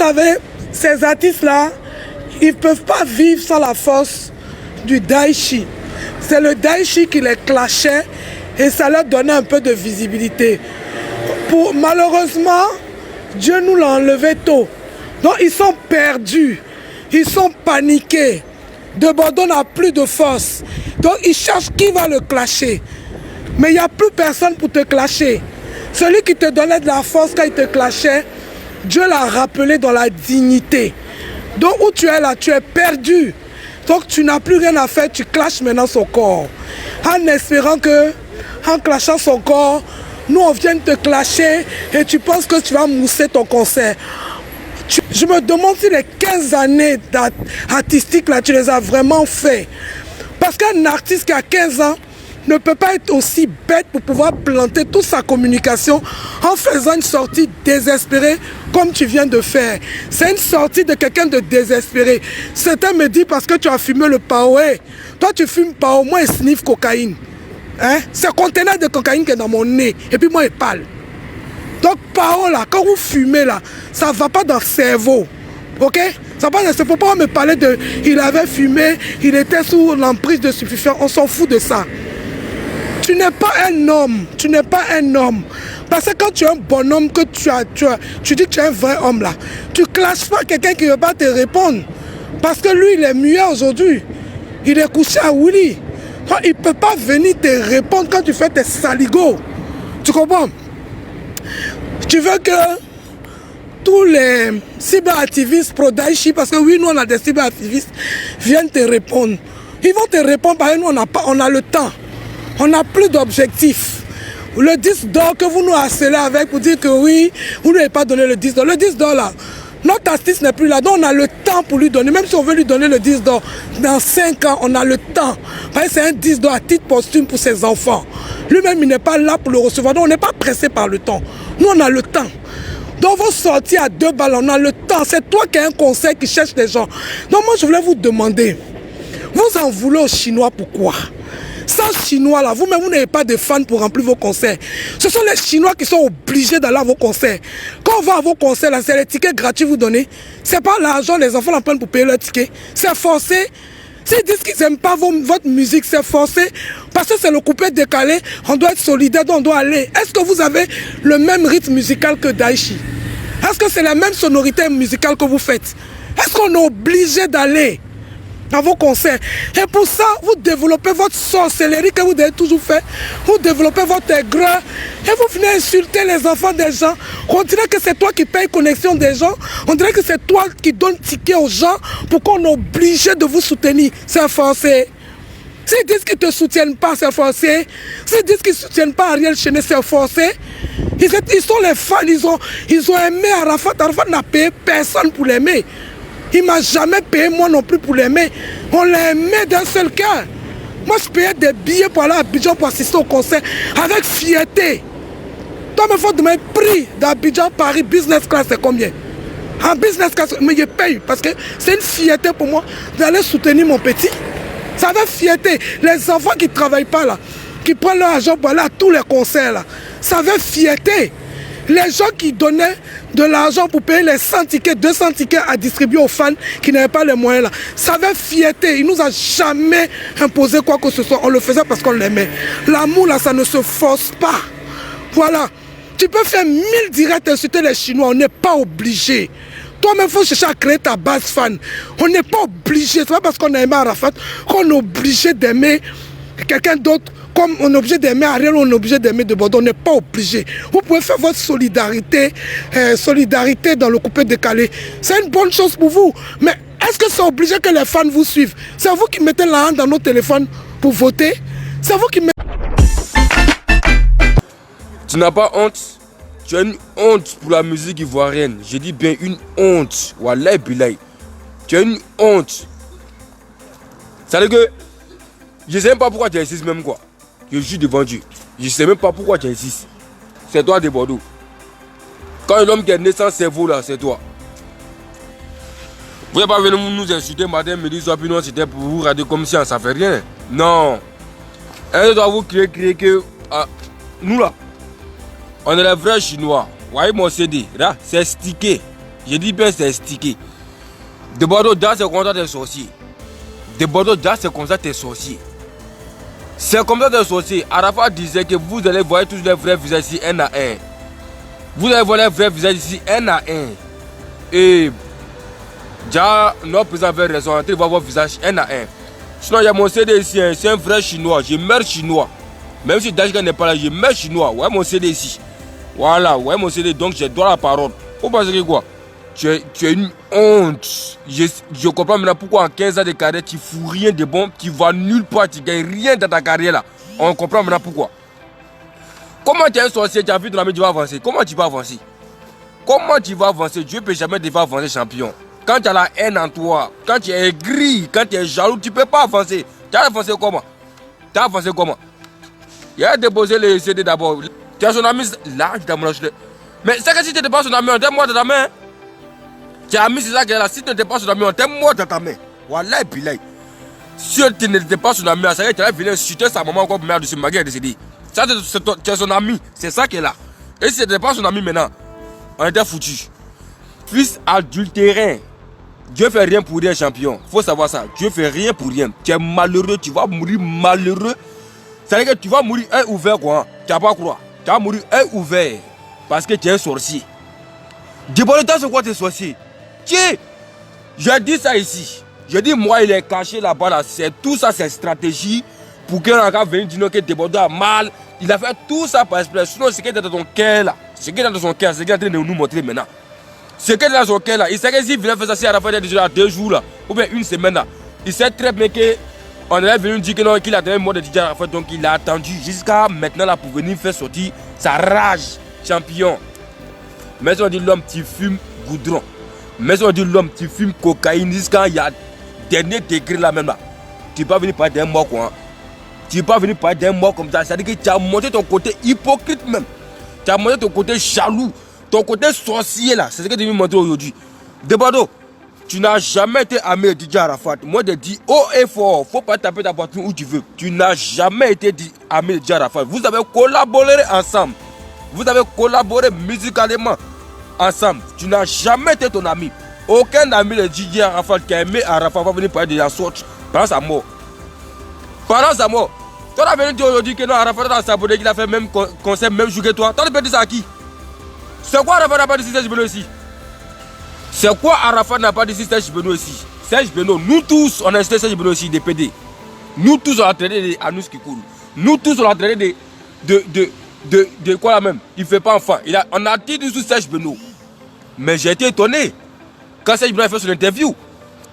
savez, ces artistes-là, ils ne peuvent pas vivre sans la force du Daichi. C'est le Daichi qui les clashait et ça leur donnait un peu de visibilité. Malheureusement, Dieu nous l'a enlevé tôt. Donc ils sont perdus, ils sont paniqués. De Bordeaux n'a plus de force. Donc ils cherchent qui va le clasher. Mais il n'y a plus personne pour te clasher. Celui qui te donnait de la force quand il te clashait, Dieu l'a rappelé dans la dignité. Donc où tu es là, tu es perdu. Donc tu n'as plus rien à faire, tu clashes maintenant son corps. En espérant que, en clashant son corps, nous on vient te clasher et tu penses que tu vas mousser ton concert. Je me demande si les 15 années artistiques là, tu les as vraiment fait. Parce qu'un artiste qui a 15 ans ne peut pas être aussi bête pour pouvoir planter toute sa communication en faisant une sortie désespérée comme tu viens de faire. C'est une sortie de quelqu'un de désespéré. Certains me disent parce que tu as fumé le pao. Toi tu fumes pao, moi je sniffe cocaïne. Hein? C'est un conteneur de cocaïne qui est dans mon nez et puis moi je parle. Donc pao là, quand vous fumez là, ça ne va pas dans le cerveau. Ok? Ça va, il ne faut pas me parler de... Il avait fumé, il était sous l'emprise de stupéfiants, on s'en fout de ça. Tu n'es pas un homme, tu n'es pas un homme. Parce que quand tu es un bonhomme, que tu dis que tu es un vrai homme là, tu ne clashes pas quelqu'un qui ne veut pas te répondre. Parce que lui, il est muet aujourd'hui. Il est couché à Willy. Donc, il ne peut pas venir te répondre quand tu fais tes saligots. Tu comprends? Tu veux que tous les cyberactivistes pro-Daichi, parce que oui, nous on a des cyberactivistes, viennent te répondre. Ils vont te répondre parce que nous on a le temps. On n'a plus d'objectifs. Le 10 d'or que vous nous harcelez avec pour dire que oui, vous ne lui avez pas donné le 10 d'or. Le 10 d'or là, notre artiste n'est plus là, donc on a le temps pour lui donner. Même si on veut lui donner le 10 d'or, dans 5 ans, on a le temps. Parce que c'est un 10 d'or à titre posthume pour ses enfants. Lui-même, il n'est pas là pour le recevoir, donc on n'est pas pressé par le temps. Nous, on a le temps. Donc vous sortez à 2 balles, on a le temps. C'est toi qui as un conseil qui cherche des gens. Donc moi, je voulais vous demander, vous en voulez aux Chinois, pourquoi? Sans Chinois là, vous-même vous n'avez pas de fans pour remplir vos concerts. Ce sont les Chinois qui sont obligés d'aller à vos concerts. Quand on va à vos concerts là, c'est les tickets gratuits que vous donnez. C'est pas l'argent, les enfants l'en prennent pour payer leurs tickets. C'est forcé. S'ils disent qu'ils n'aiment pas votre musique, c'est forcé. Parce que c'est le couplet décalé, on doit être solidaire, donc on doit aller. Est-ce que vous avez le même rythme musical que Daichi? Est-ce que c'est la même sonorité musicale que vous faites? Est-ce qu'on est obligé d'aller à vos concerts? Et pour ça, vous développez votre sorcellerie que vous avez toujours fait. Vous développez votre aigreur. Et vous venez insulter les enfants des gens. On dirait que c'est toi qui paye connexion des gens. On dirait que c'est toi qui donne ticket aux gens pour qu'on est obligé de vous soutenir. C'est forcé. S'ils disent qu'ils ne te soutiennent pas, c'est forcé. S'ils disent qu'ils ne soutiennent pas Ariel Chenet, c'est forcé. Ils sont les fans. Ils ont aimé Arafat. Arafat n'a payé personne pour l'aimer. Il ne m'a jamais payé moi non plus pour l'aimer. On l'a aimé d'un seul cœur. Moi je payais des billets pour aller à Abidjan pour assister au concert avec fierté. Toi il faut demander le prix d'Abidjan Paris business class c'est combien? En business class, mais je paye parce que c'est une fierté pour moi d'aller soutenir mon petit. Ça fait fierté. Les enfants qui ne travaillent pas là, qui prennent leur argent pour aller à tous les concerts là, ça fait fierté. Les gens qui donnaient de l'argent pour payer les 100 tickets, 200 tickets à distribuer aux fans qui n'avaient pas les moyens là, ça avait fierté. Il ne nous a jamais imposé quoi que ce soit. On le faisait parce qu'on l'aimait. L'amour là, ça ne se force pas. Voilà. Tu peux faire 1000 directs et insulter les Chinois, on n'est pas obligé. Toi-même, il faut chercher à créer ta base fan. On n'est pas obligé. C'est pas parce qu'on a aimé Arafat qu'on est obligé d'aimer quelqu'un d'autre. Comme on est obligé d'aimer Ariel, on est obligé d'aimer de Bordeaux, on n'est pas obligé. Vous pouvez faire votre solidarité dans le coupé décalé. C'est une bonne chose pour vous. Mais est-ce que c'est obligé que les fans vous suivent? C'est vous qui mettez la hand dans nos téléphones pour voter? C'est vous qui mettez... Tu n'as pas honte? Tu as une honte pour la musique ivoirienne. Je dis bien une honte. Wallahi billahi. Tu as une honte. C'est-à-dire que je ne sais même pas pourquoi tu insistes même quoi. Je suis devant Dieu. Je ne sais même pas pourquoi tu insistes. C'est toi de Bordeaux. Quand l'homme qui est né sans cerveau là, c'est toi. Vous n'êtes pas venu nous insulter matin, midi, soir, puis non, c'était pour vous regarder comme si ça fait rien. Non. Un doit vous crier que nous là, on est les vrais Chinois. Vous voyez mon CD, là, c'est stické. Je dis bien c'est stické. De Bordeaux, dans ce contrat des sorciers. De Bordeaux, dans ce contrat des sorciers. C'est comme ça des sorciers. Arafat disait que vous allez voir tous les vrais visages ici un à un. Vous allez voir les vrais visages ici un à un. Et déjà, notre président avait raison. Entrez voir vos visages un à un. Sinon, il y a mon CD ici. C'est un vrai chinois. Je meurs chinois. Même si Dajka n'est pas là, je meurs chinois. Ouais, mon CD ici. Voilà, ouais, mon CD. Donc, j'ai droit à la parole. Vous pensez que quoi? Tu es une honte. Je comprends maintenant pourquoi en 15 ans de carrière, tu fous rien de bon, tu vas nulle part, tu gagnes rien dans ta carrière là. On comprend maintenant pourquoi. Comment tu es un sorcier, tu as vu ton ami, tu vas avancer. Comment tu vas avancer? Comment tu vas avancer? Dieu ne peut jamais te faire avancer champion. Quand tu as la haine en toi, quand tu es aigri, quand tu es jaloux, tu ne peux pas avancer. Tu as avancé comment? Tu as avancé comment? Il a déposé les CD d'abord. Tu as son ami là, je t'ai montré. Mais c'est que si tu n'es pas son ami, on t'aime moi de ta main. Tu as mis ça que là, si tu n'étais pas son ami, on t'aime moi dans ta main. Voilà, et puis là. Si tu n'étais pas son ami, ça veut dire que tu allais venir insulter sa maman comme mère de ce mari est décédé. Ça, c'est son ami, c'est ça qui est là. Et si tu n'étais pas son ami maintenant, on était foutu. Fils adultérin. Dieu fait rien pour rien, champion. Faut savoir ça. Dieu fait rien pour rien. Tu es malheureux, tu vas mourir malheureux. Ça veut dire que tu vas mourir un ouvert quoi. Tu vas pas croire. Tu vas mourir un ouvert. Parce que tu es un sorcier. Dis bon le temps, c'est quoi tes sorciers? Tiens, je dis ça ici. Je dis moi il est caché là-bas là. C'est tout ça, c'est stratégie. Pour qu'un gars vienne dire que Debordo a mal. Il a fait tout ça par esprit. Sinon, ce qui est dans ton cœur là. Ce qui est dans son cœur, c'est ce qu'il est en train de nous montrer maintenant. Ce qui est dans son cœur là. Il sait que s'il venait faire ça, si Arafat est déjà 2 jours là. Ou bien une semaine là. Il sait très bien que on est venu dire que non, qu'il a donné le mot de DJ Arafat. Donc il a attendu jusqu'à maintenant là pour venir faire sortir sa rage. Champion. Mais on dit l'homme qui fume goudron. Mais on dit l'homme qui fume cocaïne jusqu'à il y a dernier degré là même là. Tu peux pas venir parler d'un mort quoi. Hein. Tu peux pas venir parler d'un mort comme ça. C'est-à-dire que tu as montré ton côté hypocrite même. Tu as montré ton côté jaloux. Ton côté sorcier là. C'est ce que tu veux montrer aujourd'hui. Debordo, tu n'as jamais été ami de DJ Arafat. Moi je dis haut et fort. Faut pas taper ta poitrine où tu veux. Tu n'as jamais été ami de DJ Arafat. Vous avez collaboré ensemble. Vous avez collaboré musicalement ensemble. Tu n'as jamais été ton ami. Aucun ami de DJ Arafat qui a aimé Arafat va venir parler de la sorte pendant sa mort. Pendant sa mort. Toi, tu as venu dire aujourd'hui que non, Arafat a sabordé, qu'il a fait même concert, même jour que toi. Toi, tu peux dire ça à qui? C'est quoi Arafat n'a pas dit Serge Beno ici? C'est quoi Arafat n'a pas dit Serge Beno ici? Serge Beno, nous tous, on a incité Serge Beno ici, des PD. Nous tous, on a traité des Anous qui coulent. Nous tous, on a traité de quoi là même? Il ne fait pas enfant. On a dit sous Serge Beno. Mais j'ai été étonné. Quand Serge Beno a fait son interview,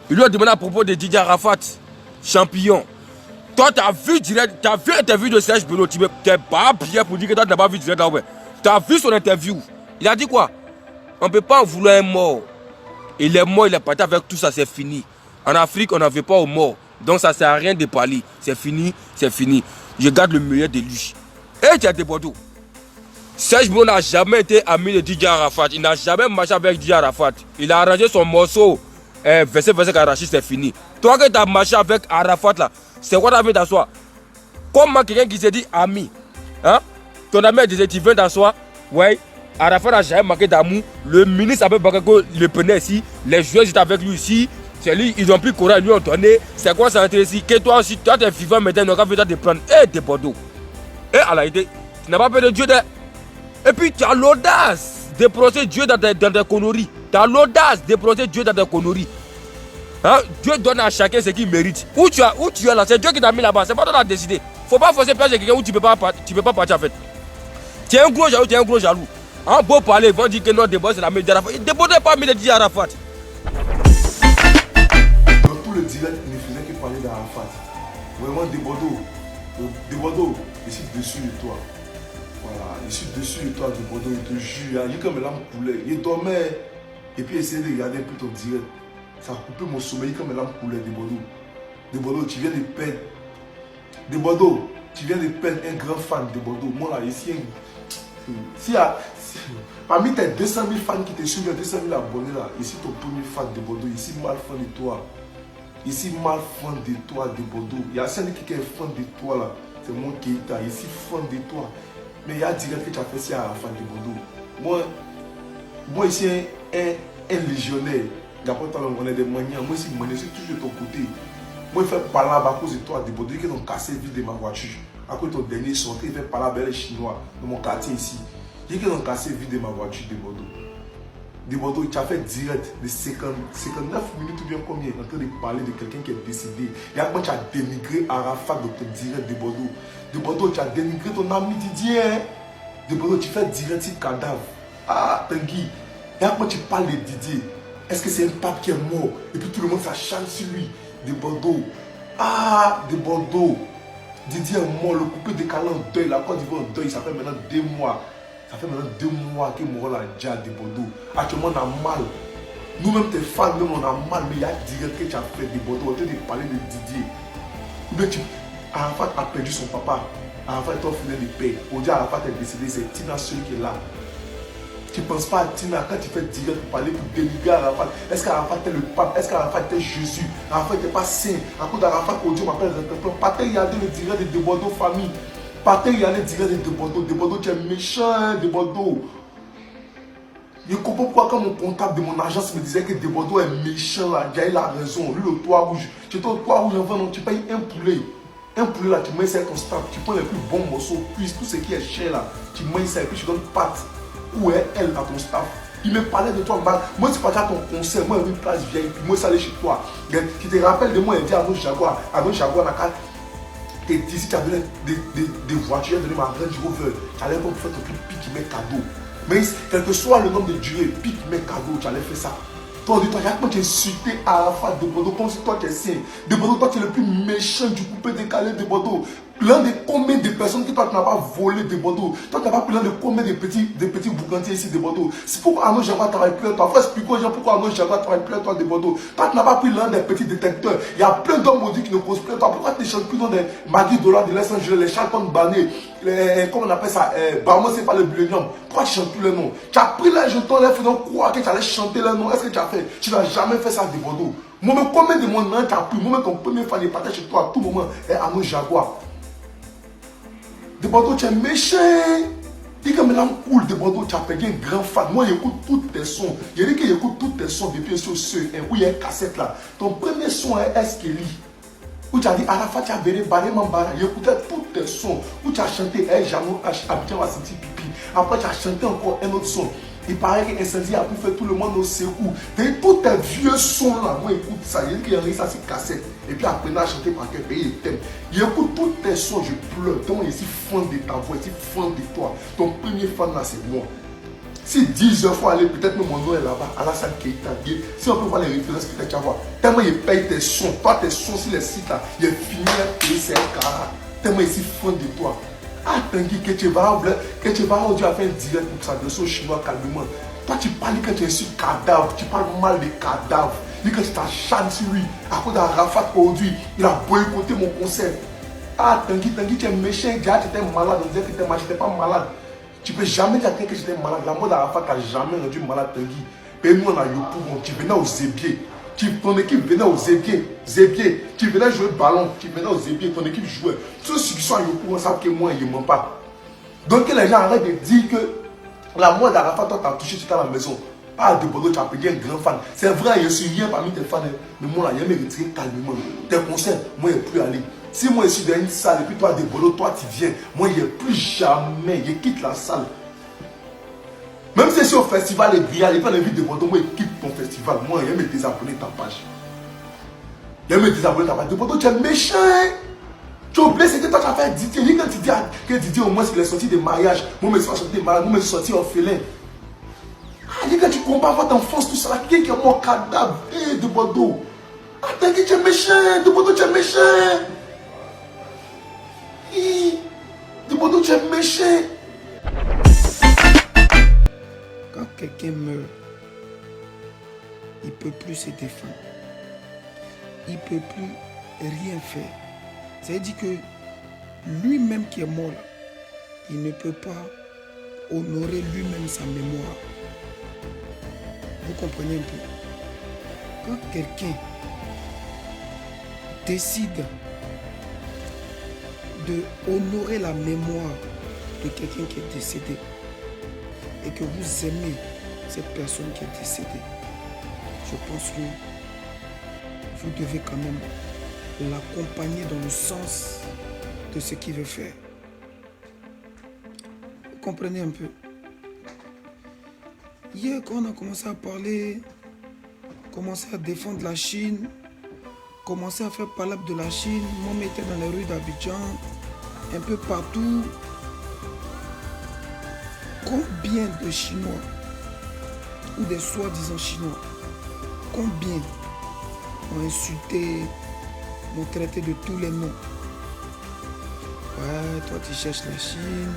il lui a demandé à propos de DJ Arafat, champion. Toi, tu as vu l'interview de Serge Beno. Tu n'es pas bien pour dire que toi, tu n'as pas vu direct. Tu as vu son interview. Il a dit quoi? On ne peut pas en vouloir un mort. Il est mort, il est parti avec tout ça, c'est fini. En Afrique, on n'en veut pas aux morts. Donc ça ne sert à rien de parler. C'est fini, c'est fini. Je garde le meilleur de lui. Et tu as des Bordeaux. Serge Beno n'a jamais été ami de DJ Arafat. Il n'a jamais marché avec DJ Arafat. Il a arrangé son morceau. Verset Karachi, c'est fini. Toi que tu as marché avec Arafat là, c'est quoi ta vie d'asseoir? Comment quelqu'un qui s'est dit ami, hein? Ton ami disait tu viens d'asseoir, ouais. Arafat n'a jamais manqué d'amour. Le ministre Abel Bakako le prenait ici. Les joueurs étaient avec lui ici. C'est lui, ils ont pris courage, ils lui ont donné. C'est quoi ça intéresse ici? Que toi aussi, toi tu es vivant maintenant, donc on va te prendre. Et des Bordeaux. Et à la idée, tu n'as pas peur de Dieu. Et puis tu as l'audace de procéder Dieu dans tes conneries. Tu as l'audace de procéder Dieu dans tes conneries. Hein? Dieu donne à chacun ce qu'il mérite. Où tu es là, c'est Dieu qui t'a mis là-bas. C'est pas toi qui as décidé. Il ne faut pas forcer place de quelqu'un où tu ne peux pas partir en fait. Tu es un gros jaloux, tu es un gros jaloux. En beau parler, ils vont dire que non, Debordo c'est la meilleure d'Arafat. Debordo n'est pas mis de DJ Arafat. Dans tout le direct, il ne faisait que parler d'Arafat. Vraiment, Debordo, je suis dessus de toi. Voilà, je suis dessus de toi, Debordo, je te jure. Il est comme l'âme coulait. Il dormait et puis essayait de regarder un peu ton direct. Ça a coupé mon sommeil comme l'âme coulait, Debordo. Debordo, tu viens de perdre. Debordo, tu viens de perdre un grand fan, Debordo. Moi là, ici, parmi tes 200 000 fans qui te suivent, 200 000 abonnés là, ici ton premier fan de Bordeaux, ici mal fan de toi. Ici mal fan de toi de Bordeaux. Il y a celui qui est fan de toi là, c'est mon Keita, ici fan de toi. Mais il y a direct que tu as fait ça à la fan de Bordeaux. Moi ici, un légionnaire. D'après toi, on est des maniants. Moi, si je suis toujours de ton côté. Moi, je fais parler à cause de toi, des Bordeaux qui ont cassé le vide de ma voiture. Après ton dernier sortie, il fait parler avec les Chinois dans mon quartier ici. Ils ont cassé le vide de ma voiture de Bordeaux. De Bordeaux, tu as fait direct de 59 minutes ou bien combien en train de parler de quelqu'un qui est décédé. Et après, tu as dénigré Arafat de ton direct de Bordeaux. De Bordeaux, tu as dénigré ton ami Didier. De Bordeaux, tu fais direct sur cadavre. Ah, Tanguy. Et après, tu parles de Didier. Est-ce que c'est un pape qui est mort? Et puis tout le monde s'acharne sur lui. De Bordeaux. Ah, de Bordeaux. Didier est mort, le coupé décalé en deuil. La Côte d'Ivoire en deuil, ça fait maintenant 2 mois. Ça fait maintenant 2 mois qu'il est mort la Dja de Bordeaux. Actuellement, on a mal. Nous-mêmes, tes fans, même, on a mal. Mais il y a direct que tu as fait de Bordeaux. On train de parler de Didier. Mais Arafat a perdu son papa. Arafat est orphelin de paix. Aujourd'hui, Arafat est décédé. C'est Tina celui qui est là. Tu ne penses pas à Tina quand tu fais direct pour parler, pour dénigrer Arafat. Est-ce qu'Arafat était le pape? Est-ce qu'Arafat était Jésus? Arafat n'était pas saint. À cause d'Arafat, aujourd'hui, on m'appelle représentant. Partez regarder le direct de Bordeaux famille. Partez regarder le direct de Bordeaux. De Bordeaux, tu es méchant, hein, de Bordeaux. Je comprends pourquoi quand mon comptable de mon agence me disait que de Bordeaux est méchant là. Il a raison. Lui, le toit rouge. Tu es au toit rouge, enfin, non, tu payes un poulet. Un poulet là, tu mets ça constant. Tu prends les plus bons morceaux, puis tout ce qui est cher là. Tu mets ça et puis tu donnes pâte. Où est elle à ton staff? Il me parlait de toi mal. Moi, c'est pas à ton concert. Moi, j'ai une place vieille. Puis moi, ça allait chez toi. Tu te rappelles de moi, il dit à nos Jaguar. À nos Jaguar, tu dit si tu avais des voitures, tu avais ma Range Rover. Tu allais pour faire ton truc, pique, mes cadeaux. Mais quel que soit le nombre de durées, pique, mes cadeaux, tu allais faire ça. Toi, tu as insulté Arafat de Bordeaux comme si toi tu es saint. De Bordeaux, toi tu es le plus méchant du coupé décalé de Bordeaux. L'un des combien de personnes que toi tu n'as pas volé de Bordeaux. Toi tu n'as pas pris l'un de combien de petits boucantiers ici de Bordeaux. C'est pourquoi Arnaud Jaguar travaille plus à toi. Faut expliquer aux gens pourquoi Arnaud Jaguar travaille plus à toi de Bordeaux. Toi tu n'as pas pris l'un des petits détecteurs. Il y a plein d'hommes maudits qui ne posent plus à toi. Pourquoi tu ne chantes plus dans des Maggie Dollar de Los Angeles, les Charlton Barnet, comment on appelle ça, Barman, c'est pas le Blénium. Pourquoi tu ne chantes plus les noms? Tu as pris les jetons, les faisant croire que tu allais chanter les noms. Est-ce que tu as fait? Tu n'as jamais fait ça de Bordeaux. Moi-même, combien de mon nom tu as pris? Moi-même, ton premier fan est parti chez toi à tout moment est Arnaud Jaguar. De Bordeaux, tu es méchant. Dis que maintenant, cool, de Bordeaux, tu as perdu un grand fan. Moi, j'écoute tous tes sons. Je dis que j'écoute tous tes sons depuis sur ce, où il y a une cassette là. Ton premier son est Eskeli. Où tu as dit Arafat, tu as verré Baré Mambara. J'écoutais tous tes sons. Où tu as chanté Jamou Abidjan Wassinti Pipi. Après, tu as chanté encore un autre son. Il paraît que Incendie a pu faire tout le monde au Sékou. Tous tes vieux sons là, moi j'écoute ça. Il dit qu'il y a ça sur cassette. Et puis après, il a chanté par quel pays il t'aime. J'écoute tous tes sons, je pleure. Donc, je suis fan de ta voix, je suis fan de toi. Ton premier fan là, c'est moi. Si 10 heures faut aller, peut-être même mon nom est là-bas, Alassane Keita. Si on peut voir les références, peut-être tu vas voir. Tellement il paye tes sons. Toi, tes sons sur les sites là, il est fini à payer ses carats. Tellement je suis fan de toi. Ah, Tanguy, que tu vas aujourd'hui faire un direct pour s'adresser aux Chinois calmement. Toi, tu parles que tu es sur cadavre, tu parles mal des cadavres. Dis que tu t'acharnes sur lui. À cause d'Arafat aujourd'hui, il a boycotté mon concert. Ah, Tanguy, tu es méchant, tu étais malade, on disait que tu étais malade, tu n'étais pas malade. Tu ne peux jamais dire que j'étais malade. La mort d'Arafat n'a jamais rendu malade, Tanguy. Et nous, on a eu pour tu venais aux Zébiers. Ton équipe venait aux Zébiers. Tu venais jouer le ballon. Tu venais aux Zébiers. Ton équipe jouait. Tous ceux qui sont à Yopou, on sait que moi, ils ne mentent pas. Donc, les gens arrêtent de dire que la mort d'Arafat, toi, tu as touché, tu étais à la maison. Ah, de Bordeaux, tu as payé un grand fan. C'est vrai, je suis rien parmi tes fans. Mais moi, là, je me retire calmement. Tes concerts, moi, je ne vais plus aller. Si moi, je suis dans une salle et puis toi, de Bordeaux, toi, tu viens. Moi, je ne vais plus jamais. Je quitte la salle. Même si c'est au festival et brillant, il prend les vidéos de Bordeaux, moi, il quitte ton festival. Moi, il me désabonner ta page. Il me désabonner ta page. De Bordeaux, tu es méchant. Tu as oublié ce que toi, tu as fait Didier. Quand tu dis que Didier, au moins, il est sorti de mariage. Moi, je suis sorti de mariage. Moi, je suis sorti orphelin. Ah, dis que tu compares votre enfance, tout ça. Qui est mon cadavre de Bordeaux? Ah, t'inquiète, tu es méchant. De Bordeaux, tu es méchant. De Bordeaux, tu es méchant. Quand quelqu'un meurt, il ne peut plus se défendre. Il ne peut plus rien faire. Ça veut dire que lui-même qui est mort, il ne peut pas honorer lui-même sa mémoire. Vous comprenez un peu? Quand quelqu'un décide de honorer la mémoire de quelqu'un qui est décédé, et que vous aimez cette personne qui est décédée, je pense que vous devez quand même l'accompagner dans le sens de ce qu'il veut faire. Vous comprenez un peu? Hier, quand on a commencé à parler, commencé à défendre la Chine, commencé à faire palabre de la Chine, moi j'étais dans les rues d'Abidjan, un peu partout. Combien de Chinois ou des soi-disant Chinois, combien m'ont insulté, m'ont traité de tous les noms? Ouais, toi tu cherches la Chine,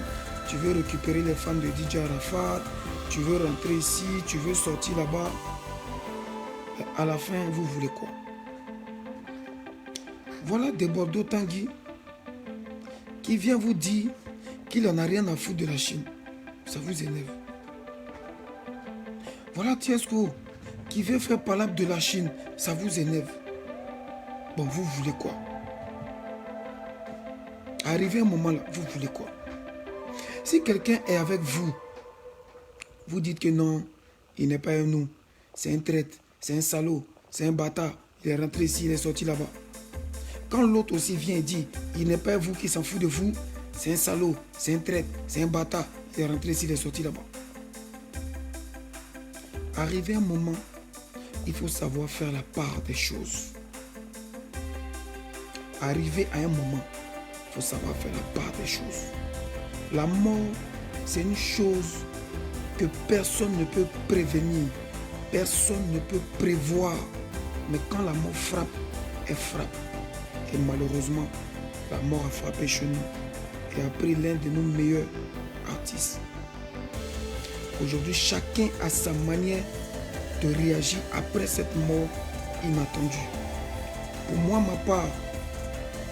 tu veux récupérer les fans de DJ Arafat, tu veux rentrer ici, tu veux sortir là-bas. À la fin, vous voulez quoi? Voilà des Bordeaux Tanguy qui vient vous dire qu'il n'en a rien à foutre de la Chine. Ça vous énerve. Voilà Tiesco qui veut faire palabre de la Chine. Ça vous énerve. Bon, vous voulez quoi? Arrivé un moment là, vous voulez quoi? Si quelqu'un est avec vous, vous dites que non, il n'est pas un nous. C'est un traître, c'est un salaud, c'est un bâtard. Il est rentré ici, il est sorti là-bas. Quand l'autre aussi vient et dit, il n'est pas vous qui s'en fout de vous, c'est un salaud, c'est un traître, c'est un bâtard. Il est rentré ici, il est sorti là-bas. Arrivé un moment, il faut savoir faire la part des choses. Arrivé à un moment, il faut savoir faire la part des choses. La mort, c'est une chose que personne ne peut prévenir, personne ne peut prévoir. Mais quand la mort frappe, elle frappe. Et malheureusement, la mort a frappé chez nous et a pris l'un de nos meilleurs artistes. Aujourd'hui, chacun a sa manière de réagir après cette mort inattendue. Pour moi, ma part,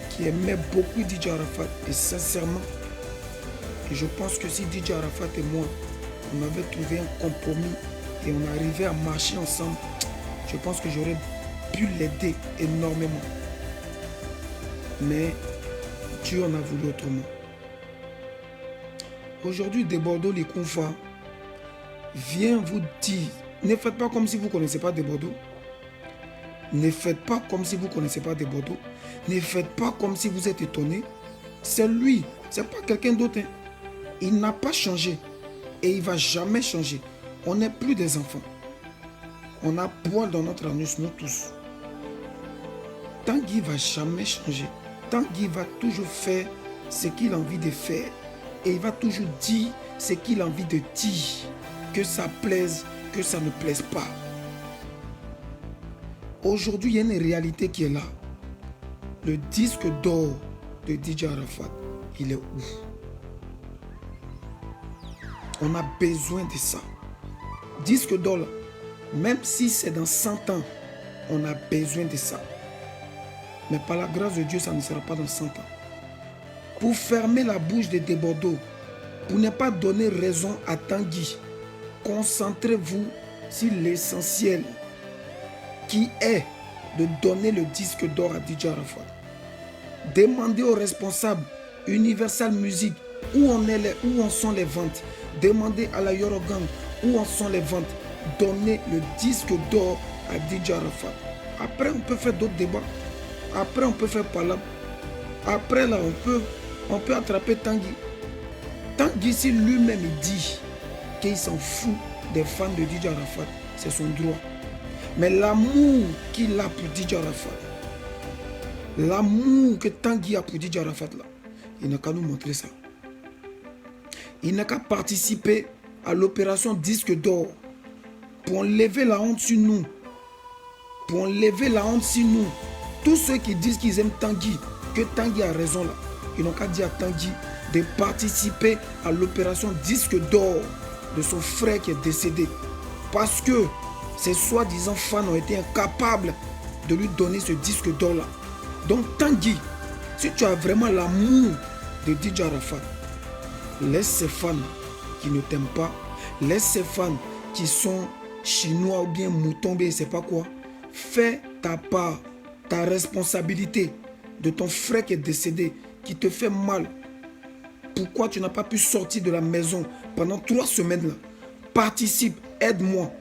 qui aimait beaucoup DJ Arafat, et sincèrement, et je pense que si DJ Arafat et moi, on avait trouvé un compromis et on arrivait à marcher ensemble, je pense que j'aurais pu l'aider énormément. Mais Dieu en a voulu autrement. Aujourd'hui, des Bordeaux, les Koufa vient vous dire, ne faites pas comme si vous ne connaissez pas des Bordeaux. Ne faites pas comme si vous ne connaissez pas des Bordeaux. Ne faites pas comme si vous êtes étonné. C'est lui, c'est pas quelqu'un d'autre. Hein. Il n'a pas changé et il ne va jamais changer. On n'est plus des enfants. On a poil dans notre anus, nous tous. Tanguy ne va jamais changer. Tanguy va toujours faire ce qu'il a envie de faire. Et il va toujours dire ce qu'il a envie de dire. Que ça plaise, que ça ne plaise pas. Aujourd'hui, il y a une réalité qui est là. Le disque d'or de DJ Arafat, il est où? On a besoin de ça. Disque d'or, là, même si c'est dans 100 ans, on a besoin de ça. Mais par la grâce de Dieu, ça ne sera pas dans 100 ans. Pour fermer la bouche de Bordeaux, pour ne pas donner raison à Tanguy, concentrez-vous sur l'essentiel qui est de donner le disque d'or à DJ Arafat. Demandez aux responsables Universal Music où en sont les ventes. Demandez à la Yorogang où en sont les ventes. Donnez le disque d'or à DJ Arafat. Après, on peut faire d'autres débats. Après, on peut faire palabre. Après, là, on peut attraper Tanguy. Tanguy, si lui-même il dit qu'il s'en fout des fans de DJ Arafat, c'est son droit. Mais l'amour qu'il a pour DJ Arafat, l'amour que Tanguy a pour DJ Arafat, là, il n'a qu'à nous montrer ça. Il n'a qu'à participer à l'opération disque d'or pour enlever la honte sur nous. Pour enlever la honte sur nous. Tous ceux qui disent qu'ils aiment Tanguy, que Tanguy a raison là, ils n'ont qu'à dire à Tanguy de participer à l'opération disque d'or de son frère qui est décédé. Parce que ses soi-disant fans ont été incapables de lui donner ce disque d'or là. Donc Tanguy, si tu as vraiment l'amour de DJ Arafat, laisse ces fans qui ne t'aiment pas, laisse ces fans qui sont chinois ou bien moutons, je ne sais pas quoi, fais ta part, ta responsabilité de ton frère qui est décédé, qui te fait mal. Pourquoi tu n'as pas pu sortir de la maison pendant 3 semaines là? Participe, aide-moi.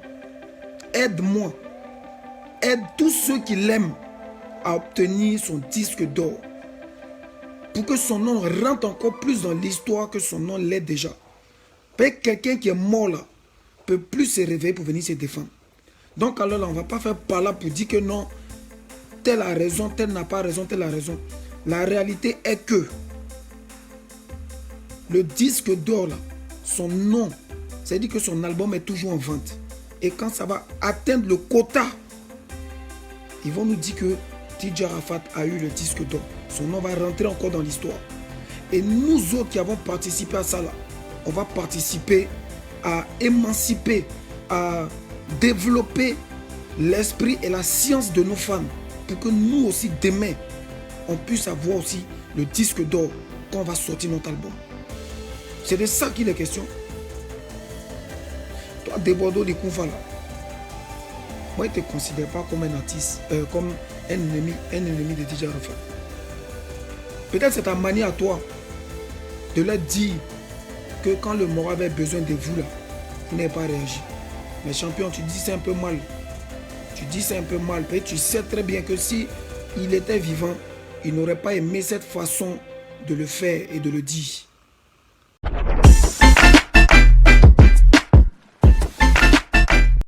Aide-moi. aide tous ceux qui l'aiment à obtenir son disque d'or. Pour que son nom rentre encore plus dans l'histoire que son nom l'est déjà. Parce que quelqu'un qui est mort là, peut plus se réveiller pour venir se défendre. Donc alors là, on ne va pas faire par là pour dire que non, tel a raison, tel n'a pas raison, tel a raison. La réalité est que le disque d'or là, son nom, c'est-à-dire que son album est toujours en vente. Et quand ça va atteindre le quota, ils vont nous dire que DJ Arafat a eu le disque d'or. Son nom va rentrer encore dans l'histoire. Et nous autres qui avons participé à ça là, on va participer à émanciper, à développer l'esprit et la science de nos femmes pour que nous aussi demain, on puisse avoir aussi le disque d'or quand on va sortir notre album. C'est de ça qu'il est question. Toi, Debordo de Koufa là, moi je ne te considère pas comme un artiste, comme un ennemi de DJ Arafat. Peut-être c'est ta manière à toi de leur dire que quand le Moro avait besoin de vous là, vous n'avez pas réagi. Mais champion, tu dis c'est un peu mal. Tu dis c'est un peu mal. Et tu sais très bien que si il était vivant, il n'aurait pas aimé cette façon de le faire et de le dire.